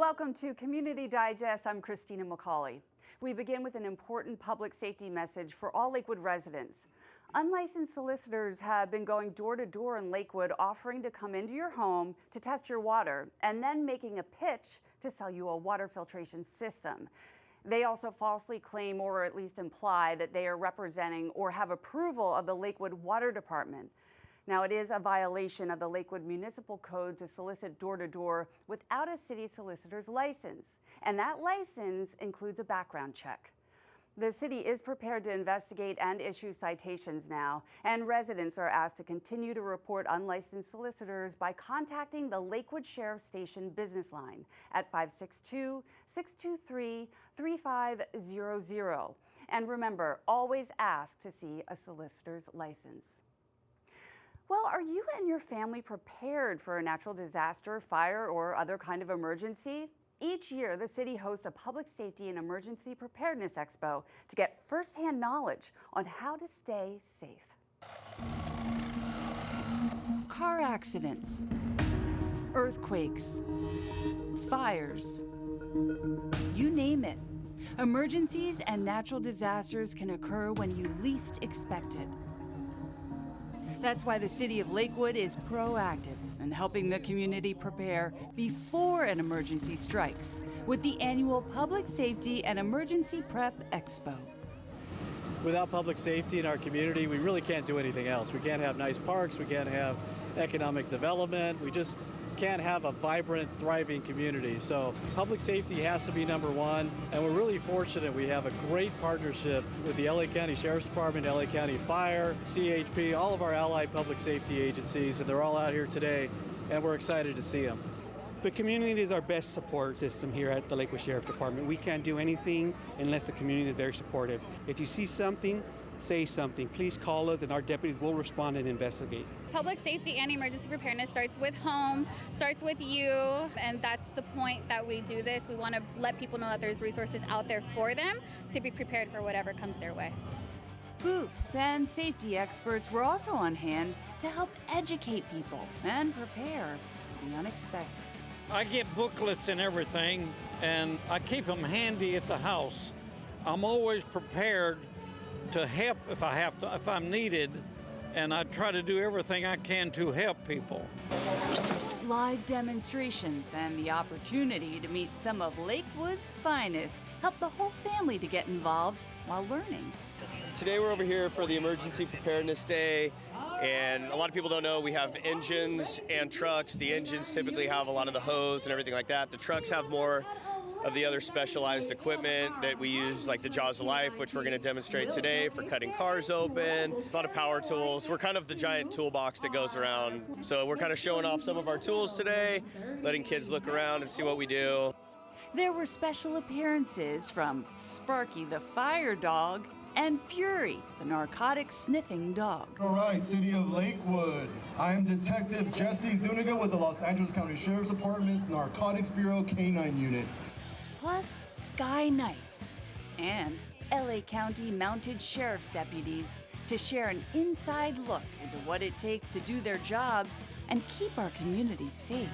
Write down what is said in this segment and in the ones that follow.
Welcome to Community Digest. I'm Christina McCauley. We begin with an important public safety message for all Lakewood residents. Unlicensed solicitors have been going door to door in Lakewood offering to come into your home to test your water and then making a pitch to sell you a water filtration system. They also falsely claim or at least imply that they are representing or have approval of the Lakewood Water Department. Now, it is a violation of the Lakewood Municipal Code to solicit door to door without a city solicitor's license, and that license includes a background check. The city is prepared to investigate and issue citations now, and residents are asked to continue to report unlicensed solicitors by contacting the Lakewood Sheriff Station business line at 562-623-3500. And remember, always ask to see a solicitor's license. Well, are you and your family prepared for a natural disaster, fire, or other kind of emergency? Each year, the city hosts a public safety and emergency preparedness expo to get firsthand knowledge on how to stay safe. Car accidents, earthquakes, fires, you name it. Emergencies and natural disasters can occur when you least expect it. That's why the city of Lakewood is proactive in helping the community prepare before an emergency strikes with the annual Public Safety and Emergency Prep Expo. Without public safety in our community, we really can't do anything else. We can't have nice parks, we can't have economic development, we just can't have a vibrant, thriving community. So public safety has to be number one, and we're really fortunate we have a great partnership with the LA County Sheriff's Department, LA County Fire, CHP, all of our allied public safety agencies, and they're all out here today, and we're excited to see them. The community is our best support system here at the Lakewood Sheriff Department. We can't do anything unless the community is very supportive. If you see something, say something. Please call us and our deputies will respond and investigate. Public safety and emergency preparedness starts with home, starts with you, and that's the point that we do this. We want to let people know that there's resources out there for them to be prepared for whatever comes their way. Booths and safety experts were also on hand to help educate people and prepare for the unexpected. I get booklets and everything, and I keep them handy at the house. I'm always prepared to help if I'm needed, and I try to do everything I can to help people. Live demonstrations and the opportunity to meet some of Lakewood's finest help the whole family to get involved while learning. Today we're over here for the Emergency Preparedness Day, and a lot of people don't know we have engines and trucks. The engines typically have a lot of the hose and everything like that. The trucks have more of the other specialized equipment that we use, like the Jaws of Life, which we're going to demonstrate today for cutting cars open. A lot of power tools. We're kind of the giant toolbox that goes around. So we're kind of showing off some of our tools today, letting kids look around and see what we do. There were special appearances from Sparky the fire dog and Fury, the narcotic-sniffing dog. All right, City of Lakewood. I am Detective Jesse Zuniga with the Los Angeles County Sheriff's Department's Narcotics Bureau K-9 Unit. Plus Sky Night and LA County Mounted Sheriff's deputies to share an inside look into what it takes to do their jobs and keep our community safe.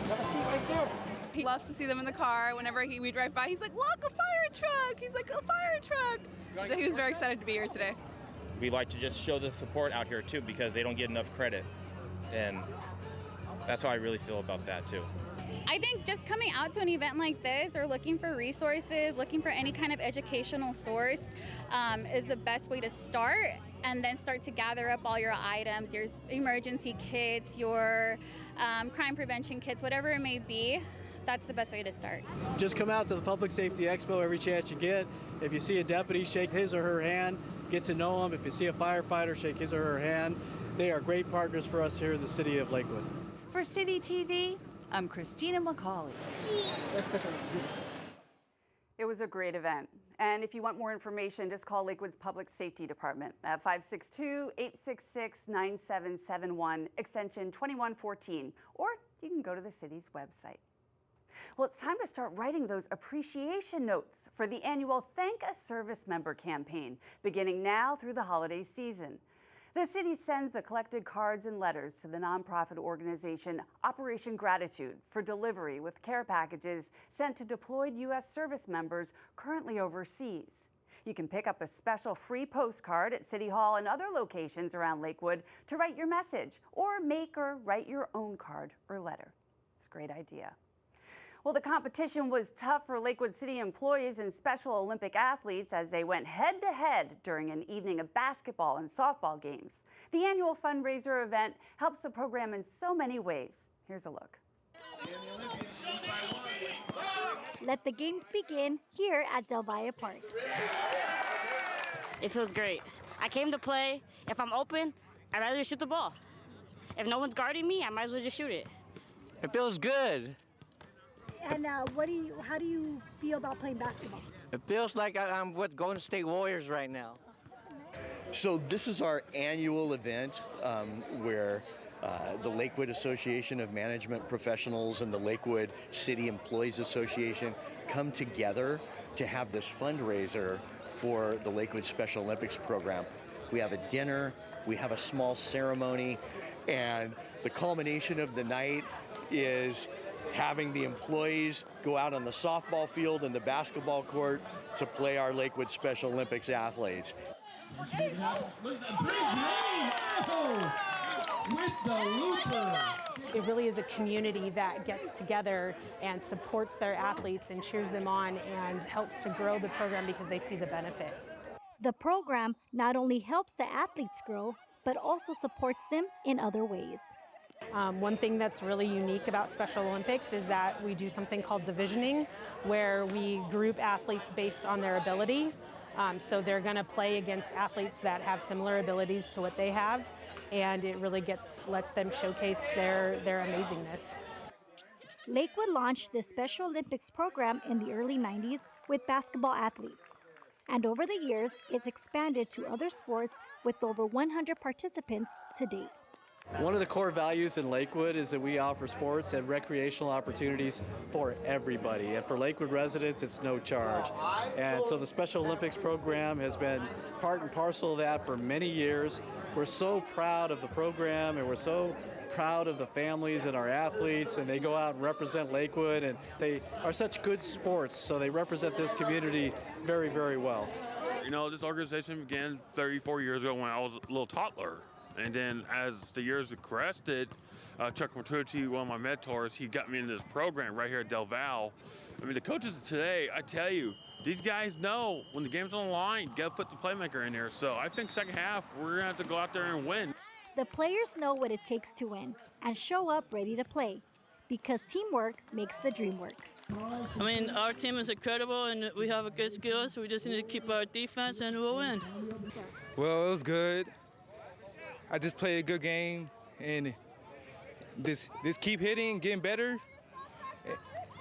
Have a seat right there. He loves to see them in the car. Whenever we drive by, he's like, look, a fire truck. He's like, a fire truck. So he was very excited to be here today. We like to just show the support out here too, because they don't get enough credit. And that's how I really feel about that too. I think just coming out to an event like this or looking for resources, looking for any kind of educational source is the best way to start, and then start to gather up all your items, your emergency kits, your crime prevention kits, whatever it may be. That's the best way to start. Just come out to the Public Safety Expo every chance you get. If you see a deputy, shake his or her hand, get to know them. If you see a firefighter, shake his or her hand. They are great partners for us here in the city of Lakewood. For CityTV, I'm Christina McCauley. It was a great event. And if you want more information, just call Lakewood's Public Safety Department at 562-866-9771, extension 2114, or you can go to the city's website. Well, it's time to start writing those appreciation notes for the annual Thank a Service Member campaign, beginning now through the holiday season. The city sends the collected cards and letters to the nonprofit organization Operation Gratitude for delivery, with care packages sent to deployed U.S. service members currently overseas. You can pick up a special free postcard at City Hall and other locations around Lakewood to write your message, or make or write your own card or letter. It's a great idea. Well, the competition was tough for Lakewood City employees and Special Olympic athletes as they went head-to-head during an evening of basketball and softball games. The annual fundraiser event helps the program in so many ways. Here's a look. Let the games begin here at Delvia Park. It feels great. I came to play. If I'm open, I'd rather shoot the ball. If no one's guarding me, I might as well just shoot it. It feels good. And how do you feel about playing basketball? It feels like I'm with Golden State Warriors right now. So this is our annual event where the Lakewood Association of Management Professionals and the Lakewood City Employees Association come together to have this fundraiser for the Lakewood Special Olympics program. We have a dinner, we have a small ceremony, and the culmination of the night is having the employees go out on the softball field and the basketball court to play our Lakewood Special Olympics athletes. With the looper. It really is a community that gets together and supports their athletes and cheers them on and helps to grow the program because they see the benefit. The program not only helps the athletes grow, but also supports them in other ways. One thing that's really unique about Special Olympics is that we do something called divisioning, where we group athletes based on their ability. So they're going to play against athletes that have similar abilities to what they have, and it really lets them showcase their amazingness. Lakewood launched the Special Olympics program in the early 90s with basketball athletes. And over the years, it's expanded to other sports with over 100 participants to date. One of the core values in Lakewood is that we offer sports and recreational opportunities for everybody. And for Lakewood residents, it's no charge. And so the Special Olympics program has been part and parcel of that for many years. We're so proud of the program, and we're so proud of the families and our athletes, and they go out and represent Lakewood, and they are such good sports, so they represent this community very, very well. You know, this organization began 34 years ago when I was a little toddler. And then as the years progressed, Chuck Matucci, one of my mentors, he got me into this program right here at Del Val. I mean, the coaches today, I tell you, these guys know when the game's on the line, you got to put the playmaker in there. So I think second half, we're going to have to go out there and win. The players know what it takes to win and show up ready to play, because teamwork makes the dream work. I mean, our team is incredible, and we have a good skill, so we just need to keep our defense, and we'll win. Well, it was good. I just played a good game, and this keep hitting, getting better,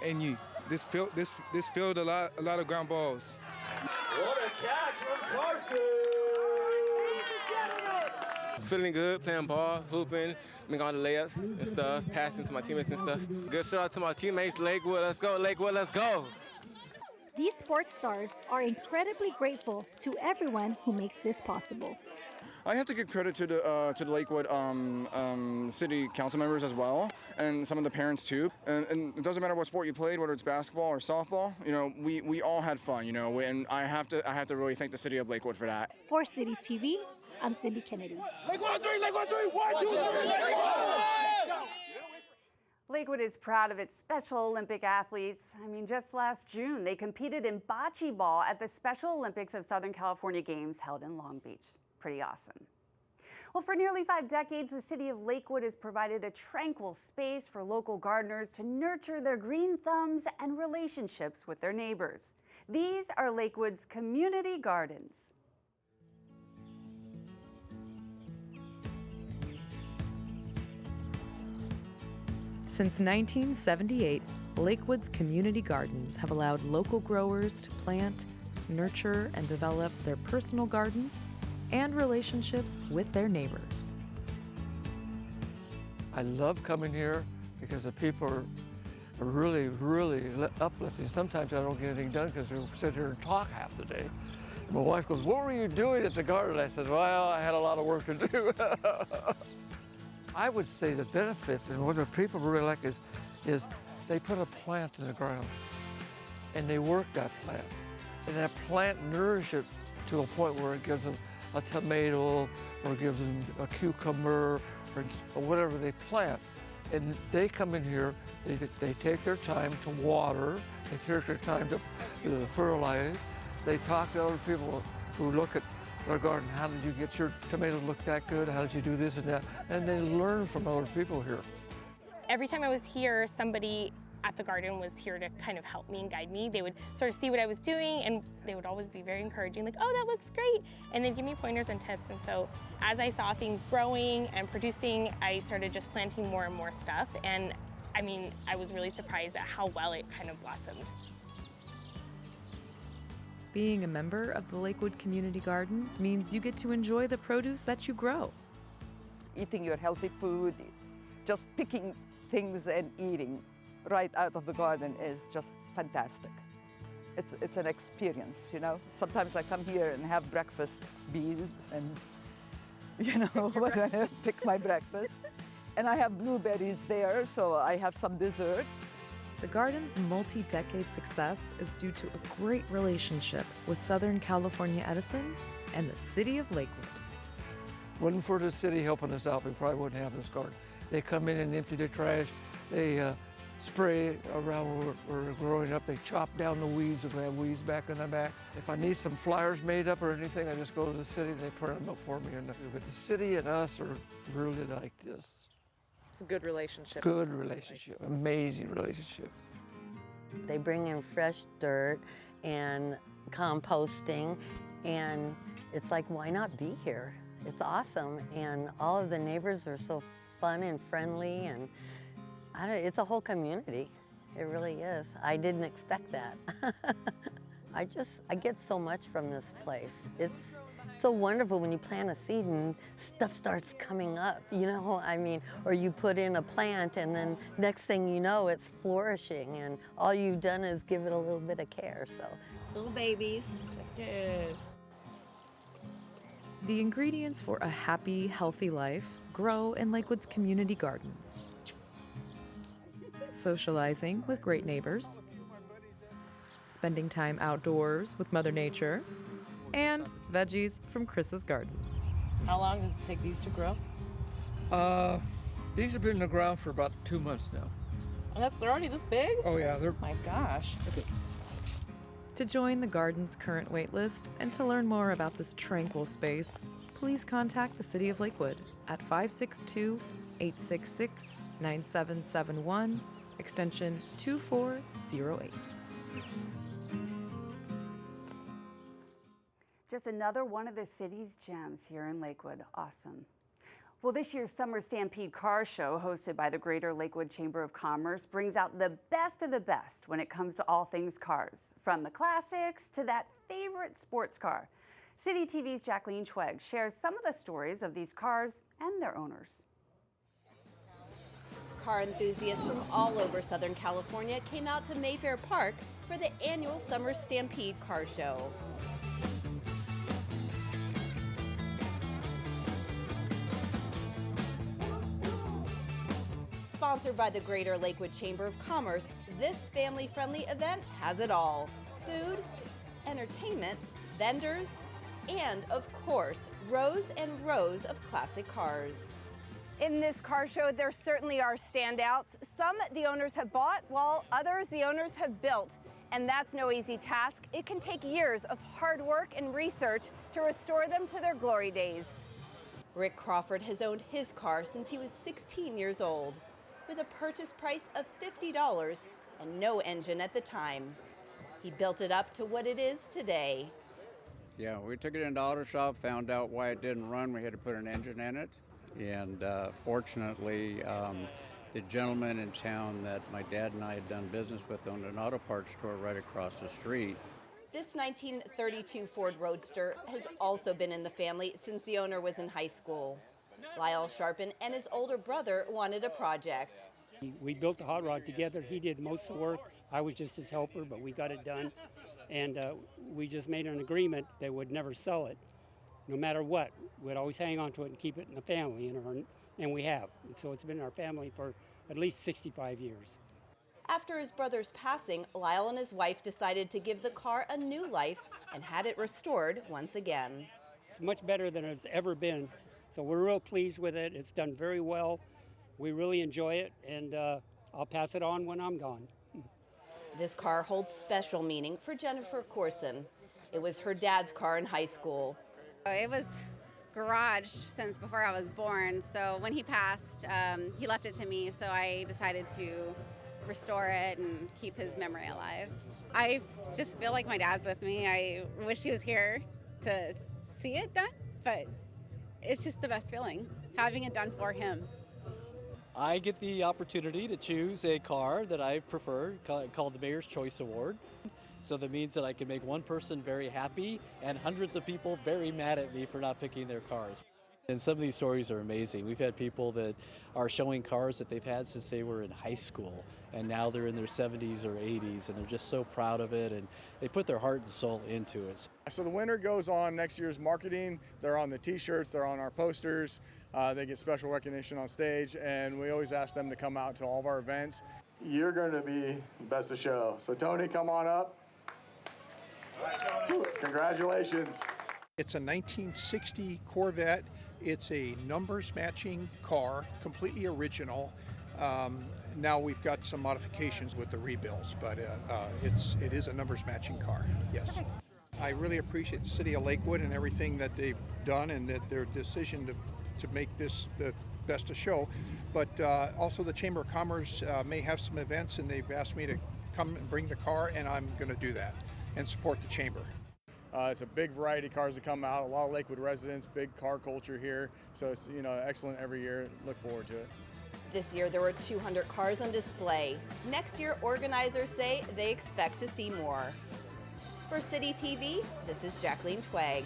and this filled a lot of ground balls. What a catch from Carson! Feeling good, playing ball, hooping, making all the layups and stuff, passing to my teammates and stuff. Good shout out to my teammates, Lakewood, let's go, Lakewood, let's go. These sports stars are incredibly grateful to everyone who makes this possible. I have to give credit to the Lakewood city council members as well, and some of the parents too. And it doesn't matter what sport you played, whether it's basketball or softball. You know, we all had fun. You know, and I have to really thank the city of Lakewood for that. For CityTV, I'm Cindy Kennedy. Lakewood on three, Lakewood on three, 1, 2, 3, Lakewood! Lakewood is proud of its Special Olympic athletes. I mean, just last June, they competed in bocce ball at the Special Olympics of Southern California Games held in Long Beach. Pretty awesome. Well, for nearly 5 decades, the city of Lakewood has provided a tranquil space for local gardeners to nurture their green thumbs and relationships with their neighbors. These are Lakewood's community gardens. Since 1978, Lakewood's community gardens have allowed local growers to plant, nurture, and develop their personal gardens and relationships with their neighbors. I love coming here because the people are really, really uplifting. Sometimes I don't get anything done because we sit here and talk half the day. My wife goes, "What were you doing at the garden?" I said, "Well, I had a lot of work to do." I would say the benefits and what the people really like is they put a plant in the ground and they work that plant. And that plant nourishes it to a point where it gives them a tomato or gives them a cucumber or whatever they plant. And they come in here, they take their time to water, they take their time to fertilize. They talk to other people who look at their garden. How did you get your tomatoes look that good? How did you do this and that? And they learn from other people here. Every time I was here, somebody at the garden was here to kind of help me and guide me. They would sort of see what I was doing and they would always be very encouraging, like, "Oh, that looks great." And they'd give me pointers and tips. And so as I saw things growing and producing, I started just planting more and more stuff. And I mean, I was really surprised at how well it kind of blossomed. Being a member of the Lakewood Community Gardens means you get to enjoy the produce that you grow. Eating your healthy food, just picking things and eating right out of the garden is just fantastic. It's an experience, you know. Sometimes I come here and have breakfast beans and, you know, when I pick my breakfast. And I have blueberries there, so I have some dessert. The garden's multi-decade success is due to a great relationship with Southern California Edison and the city of Lakewood. Wasn't for the city helping us out, we probably wouldn't have this garden. They come in and empty the trash. They spray around where we're growing up. They chop down the weeds if we have weeds back in the back. If I need some flyers made up or anything, I just go to the city and they print them up for me. But the city and us are really like this. It's a good relationship. Good relationship, amazing relationship. They bring in fresh dirt and composting, and it's like, why not be here? It's awesome, and all of the neighbors are so fun and friendly, and it's a whole community. It really is. I didn't expect that. I get so much from this place. It's so wonderful when you plant a seed and stuff starts coming up, you know, I mean, or you put in a plant and then next thing you know, it's flourishing and all you've done is give it a little bit of care, so. Little babies. The ingredients for a happy, healthy life grow in Lakewood's community gardens. Socializing with great neighbors, spending time outdoors with Mother Nature, and veggies from Chris's garden. How long does it take these to grow? These have been in the ground for about 2 months now. And they're already this big? Oh yeah, they're. My gosh. To join the garden's current wait list and to learn more about this tranquil space, please contact the City of Lakewood at 562-866-9771, extension 2408. Just another one of the city's gems here in Lakewood. Awesome. Well, this year's Summer Stampede Car Show, hosted by the Greater Lakewood Chamber of Commerce, brings out the best of the best when it comes to all things cars, from the classics to that favorite sports car. CityTV's Jacqueline Schweg shares some of the stories of these cars and their owners. Car enthusiasts from all over Southern California came out to Mayfair Park for the annual Summer Stampede Car Show. Sponsored by the Greater Lakewood Chamber of Commerce, this family-friendly event has it all. Food, entertainment, vendors, and of course, rows and rows of classic cars. In this car show, there certainly are standouts. Some the owners have bought, while others the owners have built. And that's no easy task. It can take years of hard work and research to restore them to their glory days. Rick Crawford has owned his car since he was 16 years old, with a purchase price of $50 and no engine at the time. He built it up to what it is today. Yeah, we took it into auto shop, found out why it didn't run. We had to put an engine in it. And fortunately, the gentleman in town that my dad and I had done business with owned an auto parts store right across the street. This 1932 Ford Roadster has also been in the family since the owner was in high school. Lyle Sharpen and his older brother wanted a project. We built the hot rod together. He did most of the work. I was just his helper, but we got it done. and we just made an agreement that would never sell it, no matter what. We'd always hang on to it and keep it in the family, and we have. So it's been in our family for at least 65 years. After his brother's passing, Lyle and his wife decided to give the car a new life and had it restored once again. It's much better than it's ever been, so we're real pleased with it. It's done very well. We really enjoy it, and I'll pass it on when I'm gone. This car holds special meaning for Jennifer Corson. It was her dad's car in high school. It was garage since before I was born, so when he passed, he left it to me, so I decided to restore it and keep his memory alive. I just feel like my dad's with me. I wish he was here to see it done, but it's just the best feeling, having it done for him. I get the opportunity to choose a car that I prefer, called the Mayor's Choice Award. So that means that I can make one person very happy and hundreds of people very mad at me for not picking their cars. And some of these stories are amazing. We've had people that are showing cars that they've had since they were in high school, and now they're in their 70s or 80s, and they're just so proud of it, and they put their heart and soul into it. So the winner goes on next year's marketing. They're on the t-shirts, they're on our posters, they get special recognition on stage, and we always ask them to come out to all of our events. You're going to be best of show. So Tony, come on up. Congratulations. It's a 1960 Corvette. It's a numbers matching car, completely original. Now we've got some modifications with the rebuilds, but it is a numbers matching car, yes. I really appreciate the City of Lakewood and everything that they've done, and that their decision to make this the best of show. But also the Chamber of Commerce may have some events, and they've asked me to come and bring the car, and I'm going to do that and support the Chamber. It's a big variety of cars that come out, a lot of Lakewood residents, big car culture here. So it's excellent every year. Look forward to it. This year there were 200 cars on display. Next year, organizers say they expect to see more. For CityTV, this is Jacqueline Twegg.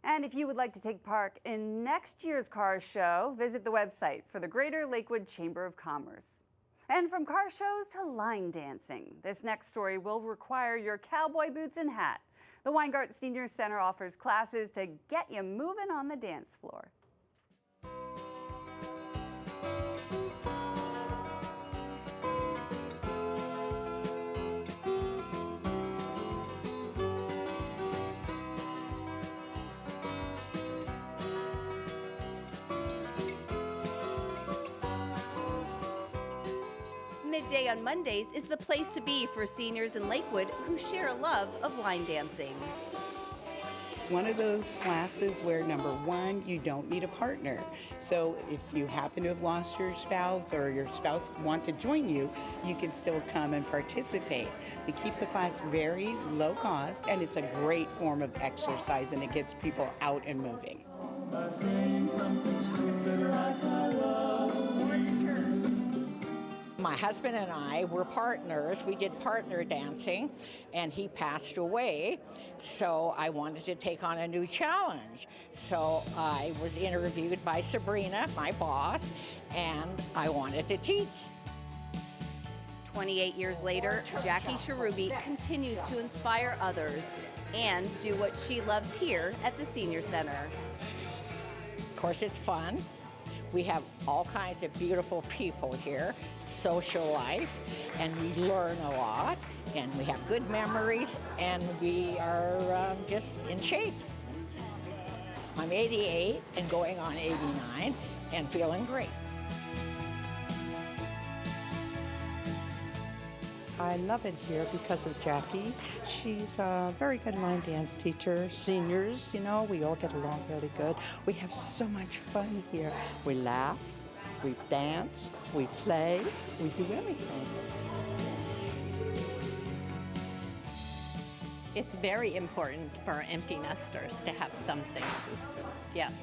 And if you would like to take part in next year's car show, visit the website for the Greater Lakewood Chamber of Commerce. And from car shows to line dancing, this next story will require your cowboy boots and hat. The Weingart Senior Center offers classes to get you moving on the dance floor. Midday on Mondays is the place to be for seniors in Lakewood who share a love of line dancing. It's one of those classes where, number one, you don't need a partner. So if you happen to have lost your spouse or your spouse want to join you, you can still come and participate. We keep the class very low cost, and it's a great form of exercise, and it gets people out and moving. My husband and I were partners. We did partner dancing, and he passed away, so I wanted to take on a new challenge. So I was interviewed by Sabrina, my boss, and I wanted to teach. 28 years later, Jackie Cherubi continues to inspire others and do what she loves here at the Senior Center. Of course, it's fun. We have all kinds of beautiful people here, social life, and we learn a lot, and we have good memories, and we are just in shape. I'm 88 and going on 89 and feeling great. I love it here because of Jackie. She's a very good line dance teacher. Seniors, we all get along really good. We have so much fun here. We laugh, we dance, we play, we do everything. It's very important for empty nesters to have something. Yes,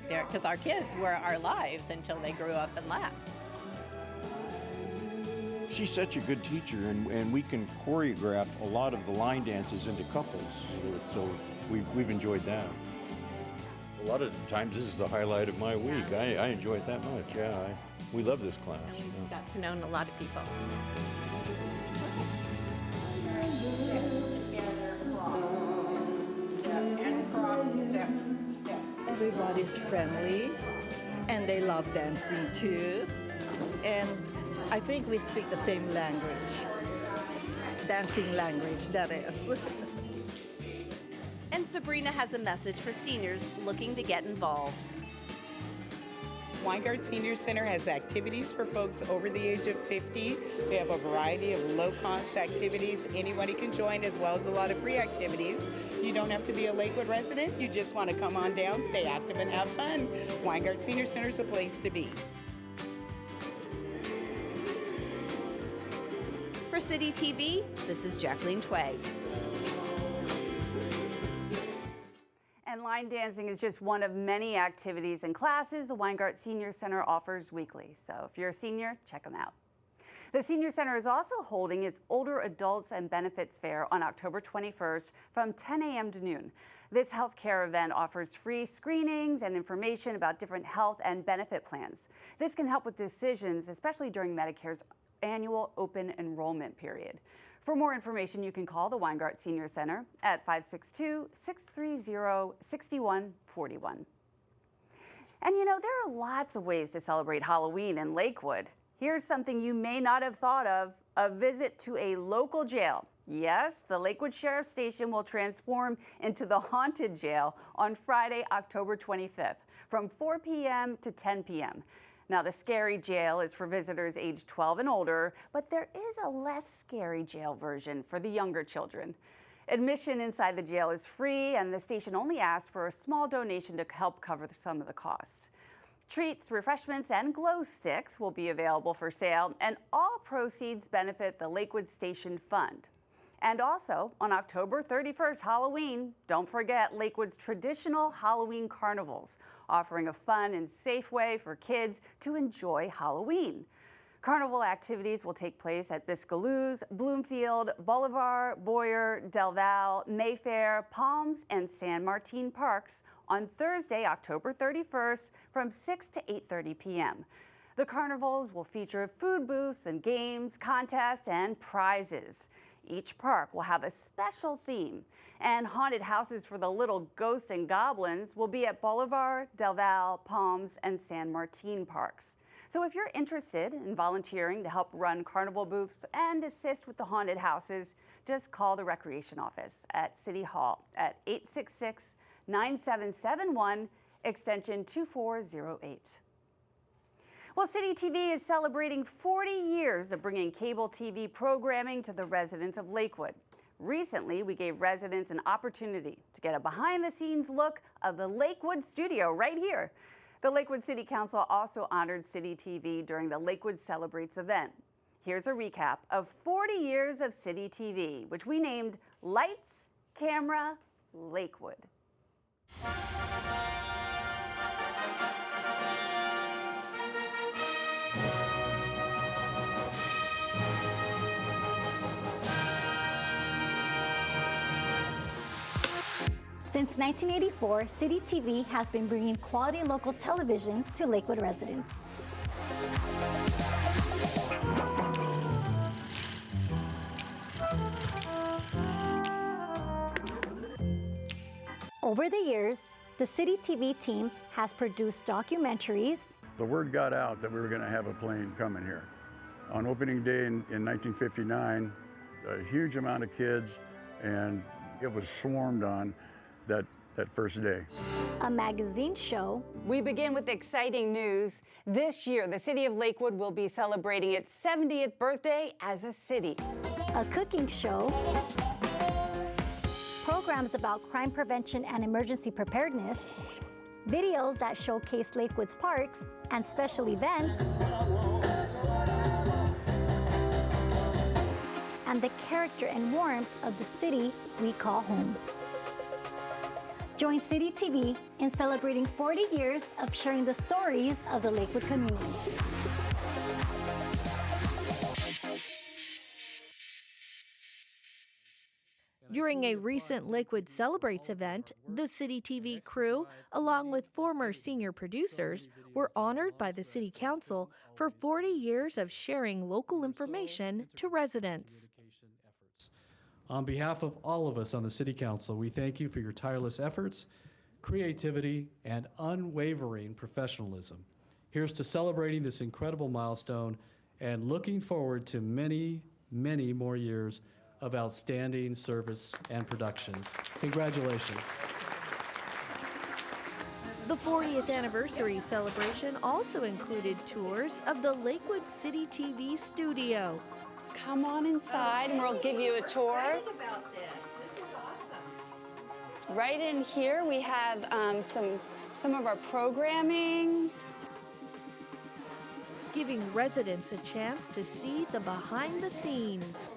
because our kids were our lives until they grew up and left. She's such a good teacher, and we can choreograph a lot of the line dances into couples, so we've enjoyed that. A lot of times this is the highlight of my week. I enjoy it that much, yeah. We love this class. And we've got to know a lot of people. Step, step. Everybody's friendly, and they love dancing too. And I think we speak the same language, dancing language, that is. And Sabrina has a message for seniors looking to get involved. Weingart Senior Center has activities for folks over the age of 50. We have a variety of low-cost activities anybody can join, as well as a lot of free activities. You don't have to be a Lakewood resident. You just want to come on down, stay active, and have fun. Weingart Senior Center is a place to be. For City TV, this is Jacqueline Tway. And line dancing is just one of many activities and classes the Weingart Senior Center offers weekly. So if you're a senior, check them out. The Senior Center is also holding its Older Adults and Benefits Fair on October 21st from 10 a.m. to noon. This healthcare event offers free screenings and information about different health and benefit plans. This can help with decisions, especially during Medicare's annual open enrollment period. For more information, you can call the Weingart Senior Center at 562-630-6141. And you know, there are lots of ways to celebrate Halloween in Lakewood. Here's something you may not have thought of: a visit to a local jail. Yes, the Lakewood Sheriff's Station will transform into the Haunted Jail on Friday, October 25th, from 4 p.m. to 10 p.m. Now, the scary jail is for visitors aged 12 and older, but there is a less scary jail version for the younger children. Admission inside the jail is free, and the station only asks for a small donation to help cover some of the cost. Treats, refreshments, and glow sticks will be available for sale, and all proceeds benefit the Lakewood Station Fund. And also, on October 31st, Halloween, don't forget Lakewood's traditional Halloween carnivals, offering a fun and safe way for kids to enjoy Halloween. Carnival activities will take place at Biscaloo's, Bloomfield, Bolivar, Boyer, Del Val, Mayfair, Palms, and San Martin parks on Thursday, October 31st from 6 to 8:30 p.m. The carnivals will feature food booths and games, contests, and prizes. Each park will have a special theme, and haunted houses for the little ghosts and goblins will be at Bolivar, Del Val, Palms, and San Martin parks. So if you're interested in volunteering to help run carnival booths and assist with the haunted houses, just call the Recreation Office at City Hall at 866-9771, extension 2408. Well, City TV is celebrating 40 years of bringing cable TV programming to the residents of Lakewood. Recently, we gave residents an opportunity to get a behind-the-scenes look of the Lakewood studio right here. The Lakewood City Council also honored City TV during the Lakewood Celebrates event. Here's a recap of 40 years of City TV, which we named Lights, Camera, Lakewood. Since 1984, City TV has been bringing quality local television to Lakewood residents. Over the years, the City TV team has produced documentaries. The word got out that we were going to have a plane coming here. On opening day in 1959, a huge amount of kids, and it was swarmed on that first day. A magazine show. We begin with exciting news. This year, the city of Lakewood will be celebrating its 70th birthday as a city. A cooking show. Programs about crime prevention and emergency preparedness. Videos that showcase Lakewood's parks and special events. And the character and warmth of the city we call home. Join City TV in celebrating 40 years of sharing the stories of the Lakewood community. During a recent Lakewood Celebrates event, the City TV crew, along with former senior producers, were honored by the City Council for 40 years of sharing local information to residents. On behalf of all of us on the City Council, we thank you for your tireless efforts creativity, and unwavering professionalism. Here's to celebrating this incredible milestone and looking forward to many, many more years of outstanding service and productions. Congratulations. The 40th anniversary celebration also included tours of the Lakewood City TV studio. Come on inside and we'll give you a tour. Right in here we have some of our programming. Giving residents a chance to see the behind the scenes.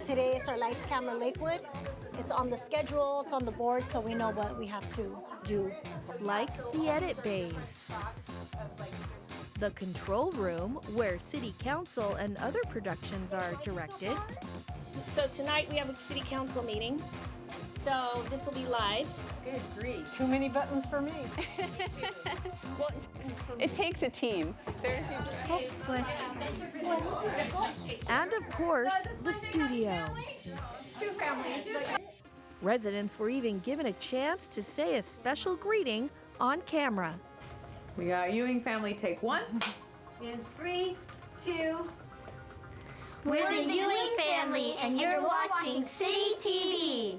Today it's our Lights Camera Lakewood. It's on the schedule, it's on the board, so we know what we have to do. Like the edit bays. The control room, where city council and other productions are directed. So tonight we have a city council meeting. So this will be live. Good grief. Too many buttons for me. Well, it takes a team. And of course, the studio. Two families. Residents were even given a chance to say a special greeting on camera. We got Ewing family, take one. In 3, 2. We're the Ewing family, and you're watching City TV.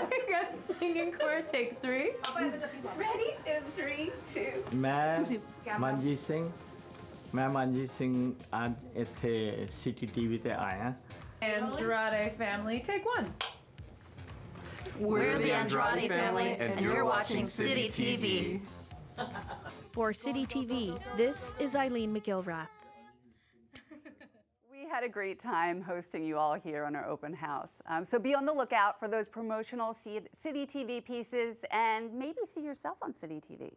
We got singing choir, take 3. Ready? In 3, 2. मैं मनजीत सिंह आज इत्थे CityTV ते आया. Andrade family, take 1. We're the Andrade family, and you're watching City TV. For City TV, this is Eileen McGilrath. We had a great time hosting you all here on our open house. So be on the lookout for those promotional City TV pieces and maybe see yourself on City TV.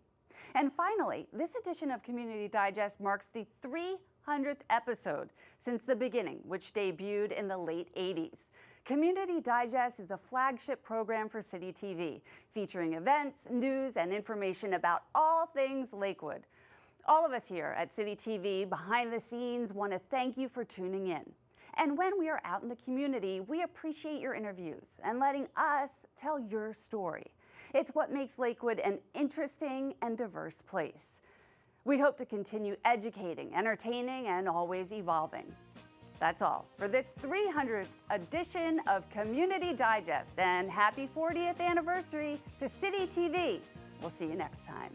And finally, this edition of Community Digest marks the 300th episode since the beginning, which debuted in the late 80s. Community Digest is the flagship program for City TV, featuring events, news, and information about all things Lakewood. All of us here at City TV, behind the scenes, want to thank you for tuning in. And when we are out in the community, we appreciate your interviews and letting us tell your story. It's what makes Lakewood an interesting and diverse place. We hope to continue educating, entertaining, and always evolving. That's all for this 300th edition of Community Digest, and happy 40th anniversary to City TV. We'll see you next time.